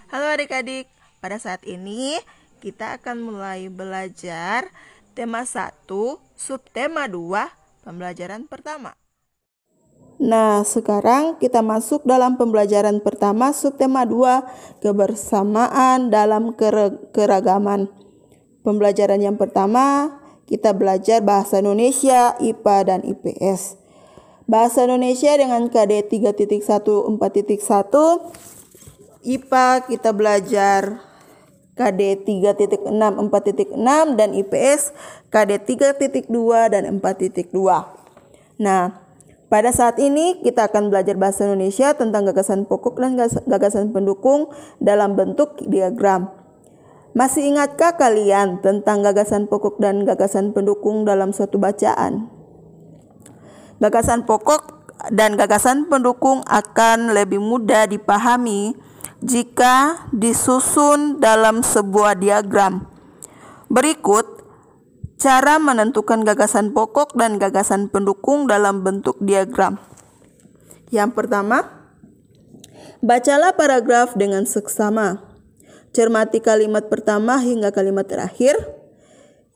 Halo adik-adik, pada saat ini kita akan mulai belajar tema 1, subtema 2, pembelajaran pertama. Nah, sekarang kita masuk dalam pembelajaran pertama subtema 2, kebersamaan dalam keragaman. Pembelajaran yang pertama, kita belajar bahasa Indonesia, IPA dan IPS. Bahasa Indonesia dengan KD 3.1 4.1, IPA kita belajar KD 3.6 4.6 dan IPS KD 3.2 dan 4.2. Nah, pada saat ini kita akan belajar bahasa Indonesia tentang gagasan pokok dan gagasan pendukung dalam bentuk diagram. Masih ingatkah kalian tentang gagasan pokok dan gagasan pendukung dalam suatu bacaan? Gagasan pokok dan gagasan pendukung akan lebih mudah dipahami jika disusun dalam sebuah diagram. Berikut cara menentukan gagasan pokok dan gagasan pendukung dalam bentuk diagram. Yang pertama, bacalah paragraf dengan seksama. Cermati kalimat pertama hingga kalimat terakhir.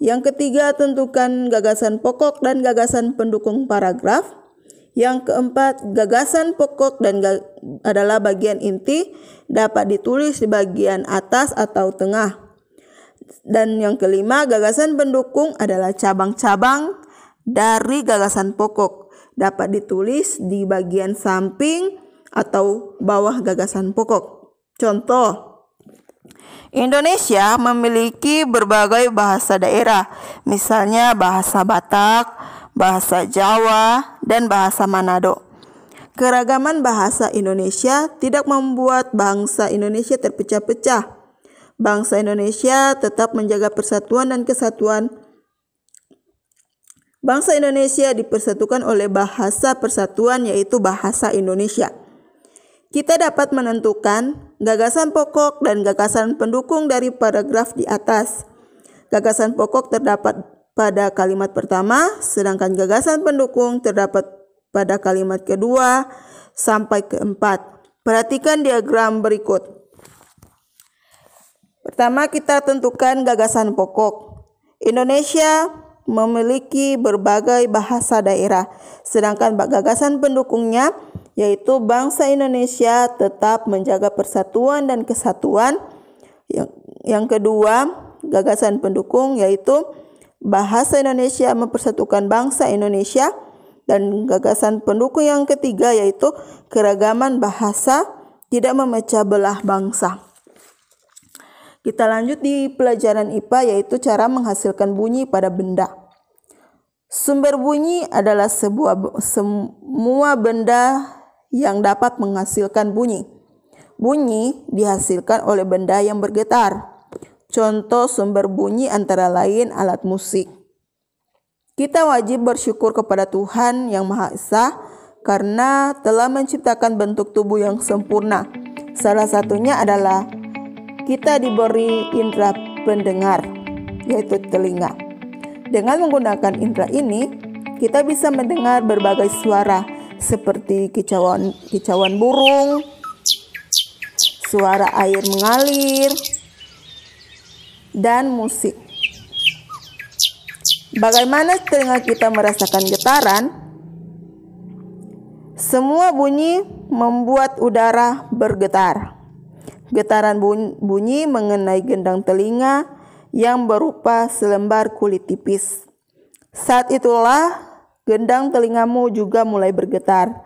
Yang ketiga, tentukan gagasan pokok dan gagasan pendukung paragraf. Yang keempat, gagasan pokok adalah bagian inti, dapat ditulis di bagian atas atau tengah. Dan yang kelima, gagasan pendukung adalah cabang-cabang dari gagasan pokok, dapat ditulis di bagian samping atau bawah gagasan pokok. Contoh, Indonesia memiliki berbagai bahasa daerah, misalnya bahasa Batak, bahasa Jawa, dan bahasa Manado. Keragaman bahasa Indonesia tidak membuat bangsa Indonesia terpecah-pecah. Bangsa Indonesia tetap menjaga persatuan dan kesatuan. Bangsa Indonesia dipersatukan oleh bahasa persatuan, yaitu bahasa Indonesia. Kita dapat menentukan gagasan pokok dan gagasan pendukung dari paragraf di atas. Gagasan pokok terdapat pada kalimat pertama, sedangkan gagasan pendukung terdapat pada kalimat kedua sampai keempat. Perhatikan diagram berikut. Pertama, kita tentukan gagasan pokok. Indonesia memiliki berbagai bahasa daerah, sedangkan gagasan pendukungnya yaitu bangsa Indonesia tetap menjaga persatuan dan kesatuan. Yang kedua, gagasan pendukung yaitu bahasa Indonesia mempersatukan bangsa Indonesia. Dan gagasan pendukung yang ketiga yaitu keragaman bahasa tidak memecah belah bangsa. Kita lanjut di pelajaran IPA, yaitu cara menghasilkan bunyi pada benda. Sumber bunyi adalah semua benda yang dapat menghasilkan bunyi. Bunyi dihasilkan oleh benda yang bergetar. Contoh sumber bunyi antara lain alat musik. Kita wajib bersyukur kepada Tuhan Yang Maha Esa karena telah menciptakan bentuk tubuh yang sempurna. Salah satunya adalah kita diberi indera pendengar, yaitu telinga. Dengan menggunakan indera ini, kita bisa mendengar berbagai suara seperti kicauan burung, suara air mengalir, dan musik. Bagaimana telinga kita merasakan getaran? Semua bunyi membuat udara bergetar. Getaran bunyi mengenai gendang telinga yang berupa selembar kulit tipis. Saat itulah gendang telingamu juga mulai bergetar.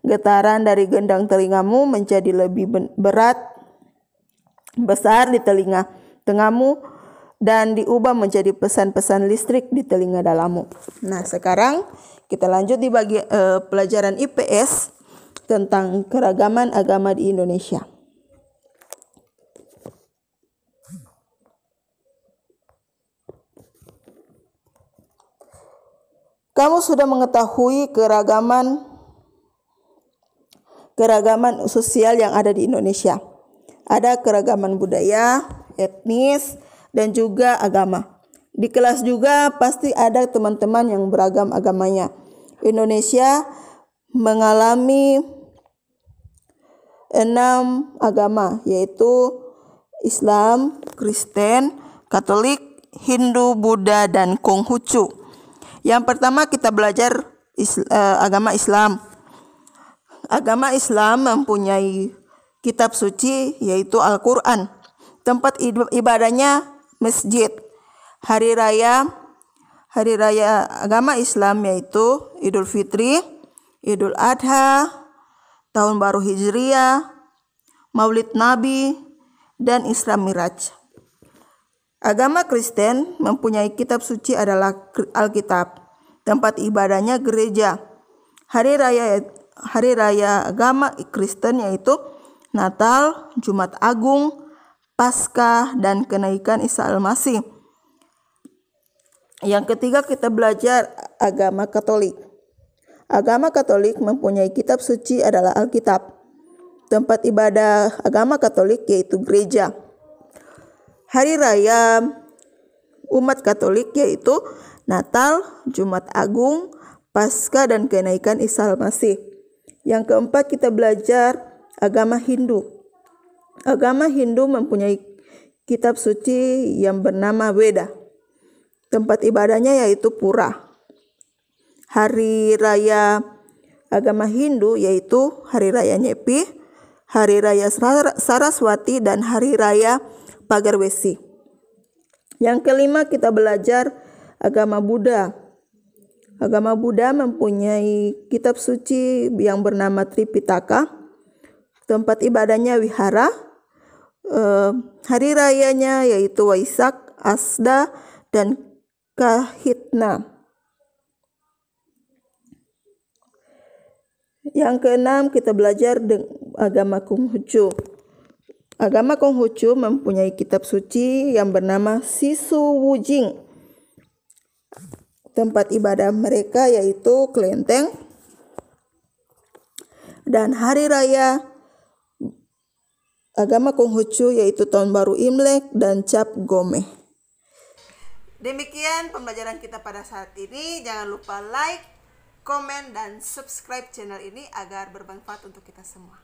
Getaran dari gendang telingamu menjadi lebih besar di telinga tengahmu dan diubah menjadi pesan-pesan listrik di telinga dalammu. Nah, sekarang kita lanjut di pelajaran IPS tentang keragaman agama di Indonesia. Kamu sudah mengetahui keragaman sosial yang ada di Indonesia. Ada keragaman budaya, etnis, dan juga agama. Di kelas juga pasti ada teman-teman yang beragam agamanya. Indonesia mengalami 6 agama, yaitu Islam, Kristen, Katolik, Hindu, Buddha, dan Konghucu. Yang pertama kita belajar agama Islam. Agama Islam mempunyai kitab suci yaitu Al-Quran. Tempat ibadahnya masjid. Hari raya agama Islam yaitu Idul Fitri, Idul Adha, Tahun Baru Hijriah, Maulid Nabi, dan Isra Miraj. Agama Kristen mempunyai kitab suci adalah Alkitab. Tempat ibadahnya gereja. Hari raya agama Kristen yaitu Natal, Jumat Agung, Paskah, dan kenaikan Isa Al-Masih. Yang ketiga kita belajar agama Katolik. Agama Katolik mempunyai kitab suci adalah Alkitab. Tempat ibadah agama Katolik yaitu gereja. Hari raya umat Katolik yaitu Natal, Jumat Agung, Paskah, dan kenaikan Isa Al-Masih. Yang keempat kita belajar agama Hindu. Agama Hindu mempunyai kitab suci yang bernama Weda. Tempat ibadahnya yaitu Pura. Hari raya agama Hindu yaitu Hari Raya Nyepi, Hari Raya Saraswati, dan Hari Raya Pagarwesi. Yang kelima kita belajar agama Buddha. Agama Buddha mempunyai kitab suci yang bernama Tripitaka. Tempat ibadahnya wihara. Hari rayanya yaitu Waisak, Asda, dan Kahitna. Yang keenam kita belajar agama Konghucu. Agama Konghucu mempunyai kitab suci yang bernama Sisu Wujing. Tempat ibadah mereka yaitu Kelenteng. Dan hari raya agama Konghucu yaitu Tahun Baru Imlek dan Cap Gomeh. Demikian pembelajaran kita pada saat ini. Jangan lupa like, komen, dan subscribe channel ini agar bermanfaat untuk kita semua.